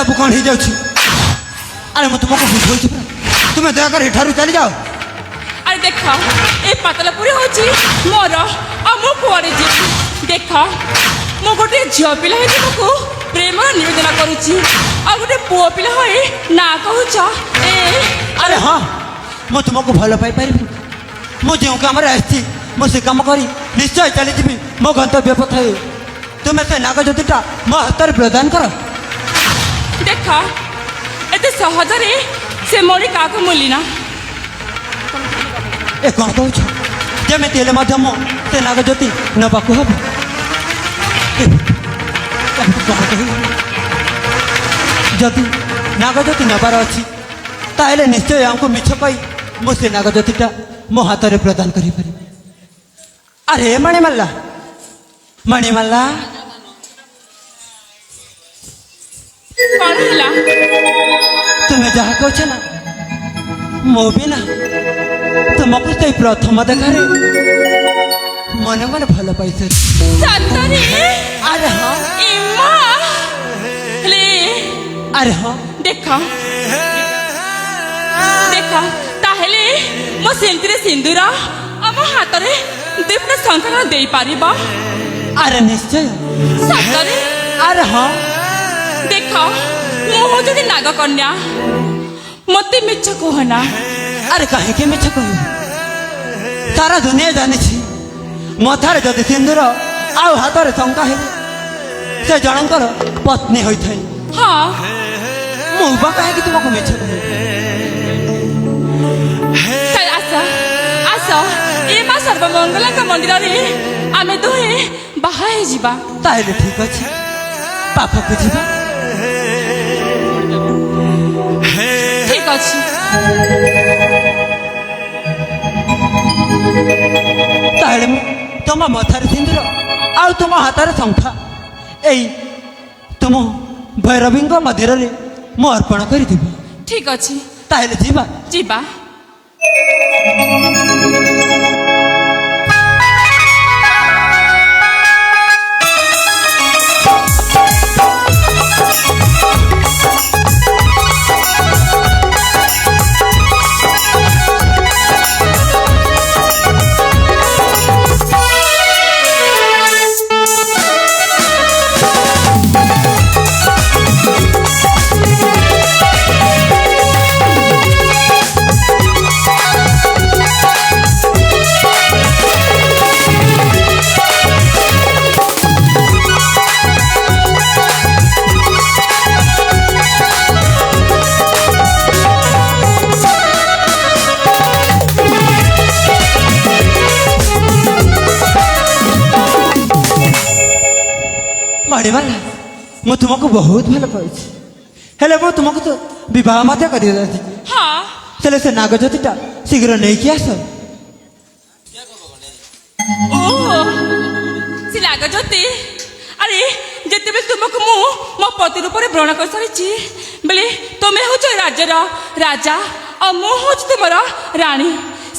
सब कौन हो जाऊँ अरे मैं तुमको बुझे तुम्हें दयाकर एठारू चली जाओ। अरे देख ए पातलपुरी होची मोर आ मो कुआरे जी देख मो गोटे झियो पिला हे तुमको प्रेम निवेदन करूची आ गोटे पुओ पिला होई ना कहूच ए अरे हाँ मैं तुमको भल पाई पारि मु जो कम आसी मुझे कम करी निश्चय चली जी मो गंतव्य पथे तुम्हें से नागज्योतिटा मो हस्त प्रदान कर। देख एते सहजरे से मोरी का मिलना ए कौन कौच जमी से नागज्योति नवाक हम जदि नागज्योति नबार अच्छी ताहले निश्चय हमको मिछ कही मुझे नागज्योतिटा मो हाथ में प्रदान करी। अरे मणिमल्ला मणिमल्ला कौन हिला तुम्हें जहाँ कह ना मो भी ना तुमको से प्रथम देखार मन मन भल पाई सतरे अरे हाँ इम्मा ले अरे हाँ देख देख ताहले मो सेंतिर सिंदूर आम हाथ में दीप्त संख्या दे पार अरे निश्चय सतरे अरे हाँ देख मो जदि नागकन्या मत मिछ कहना। अरे कहीं मिछ कह सारा दुनिया जानी मथार जदि सिंदूर आउ हाथ में शंका है से जनकर पत्नी होई थाई। हाँ मुबा कहीं तुमको मिछ कह आस आस ए मां सर्वमंगला मंदिर रे आमे दुहे बाहा जीवा ताहले ठीक अच्छे पाखक जीवा ठीक अच्छे ताहले तुम मथार सिंदूर आउ तुम हाथार शंखा एई तुम भैरवी मध्य मु अर्पण कर ठीक अच्छे ताहले जीवा जीवा मणिमल्ला मु तुमको बहुत भल पाई हेले मु तुमको तो विवाह मत कर हाँ चले से नागज्योतिटा शीघ्र नहीं किया सब ओ से नागज्योति अरे जिते बेले तुमको मु मो पति रूप में ग्रहण कर सारी बेले तुम्हें हूँ राज्यर राजा और मु हूँ तुम राणी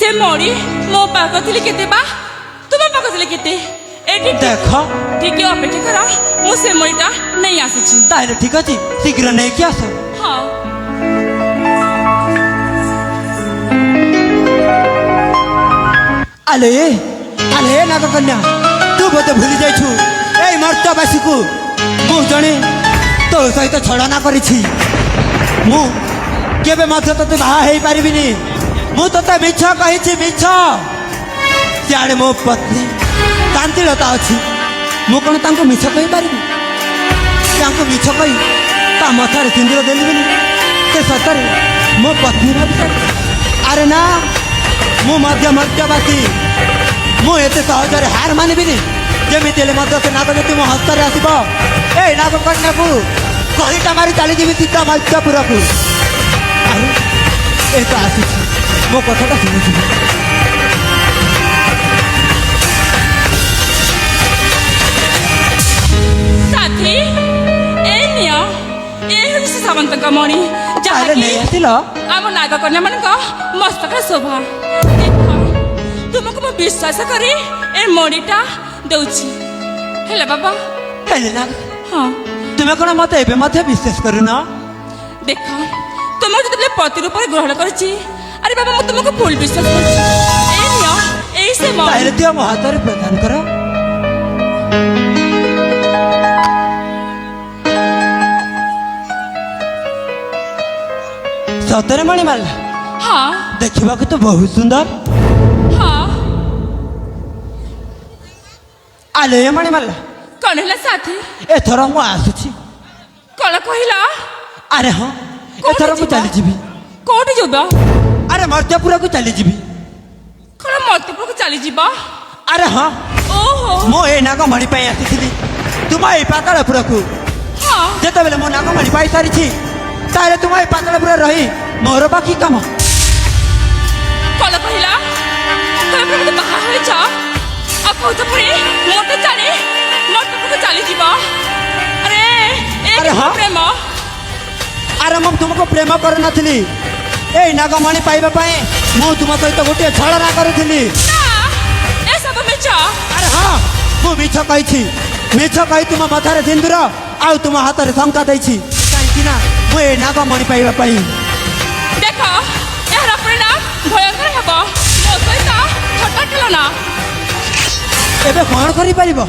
से मणि मो पाक थी के तुम पाक थी के देख ठीक अपेक्षा कर मुझे मणिटा नहीं आसी ताहले ठीक अच्छे शीघ्र नहीं किया सब हाँ आले आले नागकन्या तू बोते भूली जाइछु ए मर्तबासी को मु जणे तो सहित छड़ना करिछि मु केबे मत तते बाहा हेई पारिबिनी मु तते मिछ कहिछि मिछ सियाड़े मो पत्नी कांतिलता अच्छी मु कौन तांको मिछ कहि पारिबी तांको मिछ कहि ता मथार सिंदूर देलिबिनी से सतरे मो पत्नी भाबी अरे ना मु मध्य मध्यवासी मु एते सहजरे हार मानिबिनी जेमिति हेले मध्य से नागज्योति मो हस्तरे आसिबो ए नागकन्या को कहिटा मारी चली जीवी सीता मध्यपुर को अरे ए तो आसी मो कथाटा शुणुछि साथी ए निया ए हूँ सामंत मणि जहाँकि आम नागकन्या मान मस्तक शोभा देख तुमको मु विश्वास करी ए मणिटा दउछि हेले बाबा हेले ना हाँ তুমি কোন মতে এবে মধ্যে বিশ্বাস করুন? দেখ তোমাকে যেতবে পতি রূপে গ্রহণ করেছি আরে বাবা মু তোমাকে ফুল বিশ্বাস করছি এই নিও এই সে মন তাহলে দিও ମୋ ହାତରେ ପ୍ରଦାନ କର। ସତରେ ମଣିମାଲା ହଁ ଦେଖିବାକୁ ତ ବହୁତ ସୁନ୍ଦର। ହଁ ଆଲେ ମଣିମାଲା କଣ ହେଲା ସାଥୀ ଏଥର ମୁଁ ଆସୁଛି। କଣ କହିଲ ଆରେ ହଁ କୋଉଠି ଏଥର ମୁଁ ଯିବ? ଚାଲିଯିବି। କୋଉଠି ଯିବ ଆରେ ମର୍ତ୍ତ୍ୟପୁରକୁ ଚାଲିଯିବି। କଣ ମର୍ତ୍ତ୍ୟପୁରକୁ ଚାଲିଯିବ ଆରେ ହଁ ଓହୋ ମୁଁ ଏଇ ନାଗମଣି ପାଇଁ ଆସିଥିଲି ତୁମ ଏଇ ପାତାଳପୁରକୁ। ହଁ ଯେତେବେଳେ ମୁଁ ନାଗମଣି ପାଇସାରିଛି ତାହେଲେ ତୁମ ଏଇ ପାତାଳପୁରରେ ରହି ମୋର ବାକି କାମ। କଣ କହିଲ ତମେ ମତେ ବାହା ହୋଇଛ ଆଉ କହୁଛ ପୁଣି ମୋତେ ଜାଣି ମର୍ତ୍ତ୍ୟପୁରକୁ ଚାଲିଯିବ ଆରେ ଏ ଆରେ ହଁ। ପ୍ରେମ ଆରେ ମୁଁ ତୁମକୁ ପ୍ରେମ କରିନଥିଲି ଏଇ ନାଗମଣି ପାଇବା ପାଇଁ ମୁଁ ତୁମ ସହିତ ଗୋଟିଏ ଛଳନା କରୁଥିଲି। ନା ଏସବୁ ମିଛ ଆରେ ହଁ ମୁଁ ମିଛ କହିଛି। ମିଛ କହି ତୁମ ମଥାରେ ସିନ୍ଦୁର ଆଉ ତୁମ ହାତରେ ଶଙ୍ଖା ଦେଇଛି କାହିଁକି ନା ମୁଁ ଏଇ ନାଗମଣି ପାଇବା ପାଇଁ। ଦେଖ ଏହାର ପରିଣାମ ଭୟଙ୍କର ହେବ ମୋ ସହିତ ଥଟ୍ଟା ଖେଳନା ଏବେ କ'ଣ କରିପାରିବ?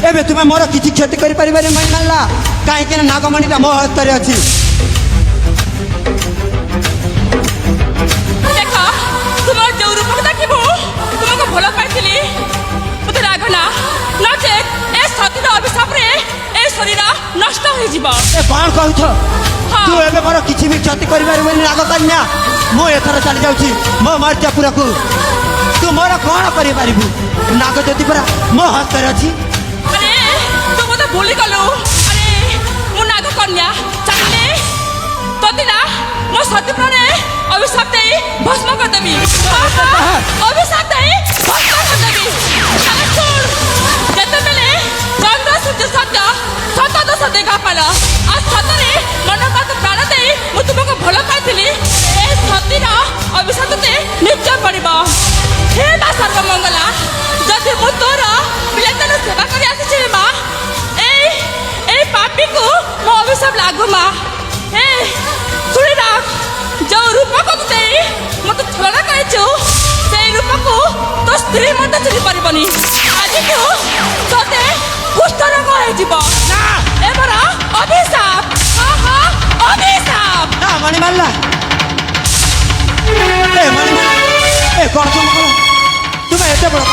ଏବେ ତୁମେ ମୋର କିଛି କ୍ଷତି କରିପାରିବନି ମଣିମାଲା କାହିଁକି ନା ନାଗମଣିଟା ମୋ ହସ୍ତରେ ଅଛି। ଦେଖ ତୁମର ଯୋଉ ରୂପକୁ ଦେଖିବୁ ତୁମକୁ ଭଲ ପାଇଥିଲି ମୋତେ ରାଗ ନା ନଚେତ ଏ ସତୀର ଅଭିଶାପରେ ଏ ଶରୀର ନଷ୍ଟ ହୋଇଯିବ ଏ କ'ଣ କହୁଛ? ହଁ। ତୁ ଏବେ ମୋର କିଛି ବି କ୍ଷତି କରିପାରିବନି ନାଗକନ୍ୟା। ମୁଁ ଏଥର ଚାଲି ଯାଉଛି ମୋ ମର୍ତ୍ତ୍ୟପୁରକୁ। ତୁ ମୋର କ'ଣ କରିପାରିବୁ? ନାଗଜ୍ୟୋତି ପରା ମୋ ହସ୍ତରେ ଅଛି। ଆରେ ତୁ ମୋତେ ଭୁଲିଗଲୁ ଆରେ ମୁଁ ନାଗ କନ୍ୟା ଚାଲିଲେ ତତେ ନା ମୋ ସତୀ ପ୍ରାଣେ ଅଭିଶାପ ଦେଇ ଭସ୍ମ କରିଦେବି ଅଭିଶାପ ଦେଇ ଭସ୍ମ କରିଦେବି ତାହେଲେ ଶୁଣ ଯେତେବେଳେ ଚନ୍ଦ୍ର ସୂର୍ଯ୍ୟ ସତ୍ୟ ସତ ଦୋଷ ଦେଖା ପାଇଲ ଆଉ ସତରେ ମନକାତ ପ୍ରାଣ ଦେଇ ମୁଁ ତୁମକୁ ଭଲ ପାଇଥିଲି ଏ ସତୀର ଅଭିଶାପ ତତେ ନିଶ୍ଚୟ ପଡ଼ିବ। ହେ ମା ସର୍ବମଙ୍ଗଲା ଯଦି ମୁଁ ତୋର ପିଲାଦିନୁ ସେବା କରି ଆସିଛି ମା এই পাপিକୁ ମୋ ଅଭିଶାପ ଲାଗୁ ମା ଏ ଶୁଣି ରାଖ ଯୋଉ ରୂପକୁ ତୁ ଦେଇ ମୋତେ ଛଳନା କରିଛୁ ସେଇ ରୂପକୁ ତୋ ସ୍ତ୍ରୀ ମଧ୍ୟ ଚିହ୍ନି ପାରିବନି। ଆଜିଠୁ ତୋତେ କୁଷ୍ଠ ରୋଗ ହେଇଯିବ ନା ଏମର ଅଭିଶାପ ହଁ ହଁ ଅଭିଶାପ ନା ମଣିମାଲା ଏ ମଣିମାଲା ଏ କ'ଣ ତୁମ କଲ? ତୁମେ ଏତେ ବଡ଼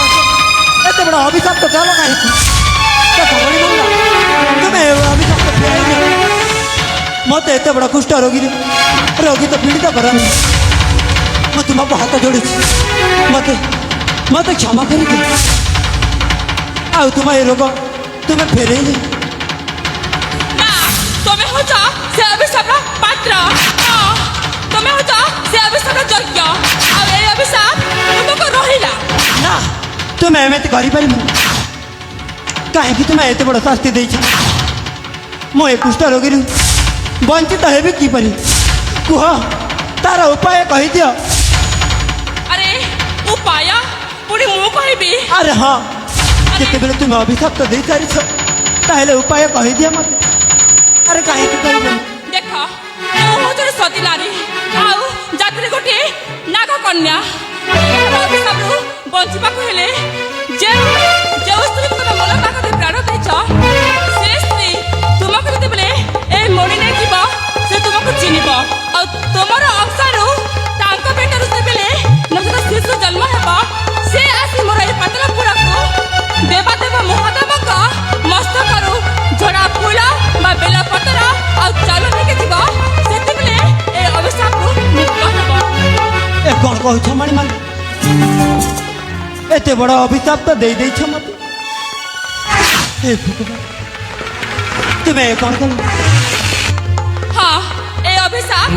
ଏତେ ବଡ଼ ଅଭିଶାପ ତ ଦେଲ କାହିଁକି? ଦେଖ ମଣିମାଲା ତୁମେ ଅଭିଶାପ ଫେରାଇ ଦିଅ। ମୋତେ ଏତେ ବଡ଼ କୁଷ୍ଠ ରୋଗୀ ତ ପୀଡ଼ିତ କରନି। ମୁଁ ତୁମକୁ ହାତ ଯୋଡ଼ିଛି ମୋତେ କ୍ଷମା କରିଦିଅ ଆଉ ତୁମ ଏ ରୋଗ ତୁମେ ଫେରେଇ ଦିଅ। ନା ତମେ ହଉଛ ସେ ଅଭିଶାପର ପାତ୍ର ହଁ ତମେ ହଉଛ ସେ ଅଭିଶାପର ଯୋଗ୍ୟ ଆଉ এই ଅଭିଶାପ ତୁମକୁ ରହିଲା ନା ତୁମେ ଏମିତି କରିପାରିବ କାହିଁକି? ତୁମେ ଏତେ ବଡ଼ ଶାସ୍ତି ଦେଇଛ। ମୁଁ ଏ କୁଷ୍ଠ ରୋଗୀରୁ ବଞ୍ଚିତ ହେବି କିପରି? କୁହ ତାର ଉପାୟ କହିଦିଅ। ଆରେ ଉପାୟ ପୁଣି ମୁଁ କହିବି ଆରେ ହଁ ଯେତେବେଳେ ତୁମେ ଅଭିଶାପ୍ତ ଦେଇସାରିଛ ତାହେଲେ ଉପାୟ କହିଦିଅ ମୋତେ। ଆରେ କାହିଁକି କହିବନି? ଦେଖ ମୁଁ ହଉଛି ସତୀ ନାରୀ ଆଉ ଜାତିରେ ଗୋଟିଏ ନାଗ କନ୍ୟା ଅଭିଶାପରୁ ବଞ୍ଚିବାକୁ ହେଲେ ଯେଉଁ ସ୍ତ୍ରୀକୁ ତମେ ମନ ପାଖରେ ପ୍ରାଣ ଦେଇଛ ସେ ସ୍ତ୍ରୀ ତୁମକୁ ଯେତେବେଳେ এই ମଣି ନେଇଯିବ ସେ ତୁମକୁ ଚିହ୍ନିବ ଆଉ ତୁମର ଅଂଶରୁ ତାଙ୍କ ପେଟରୁ ସେବେଳେ ନୂତନ ଶିଶୁ ଜନ୍ମ ହେବ ସେ ଆସି ମୋର এই ପାତାଳପୁରକୁ ଦେବାଦେବ ମହାଦେବଙ୍କ ମସ୍ତକରୁ ଝଡ଼ା ଫୁଲ ବା ବେଲପତ୍ର ଆଉ ଚାଲ ନେଇକି ଯିବ ସେତେବେଳେ এই ଅଭିଶାପରୁ ମୁକ୍ତ ହେବ। ଏ କ'ଣ କହୁଛ ମଣିମାଲା? ଏତେ ବଡ଼ ଅଭିଶାପ ତ ଦେଇଛ ମୋତେ। ଏ ଭଗବାନ ତୁମେ କ'ଣ କଲ? ହଁ এই অভিশাপ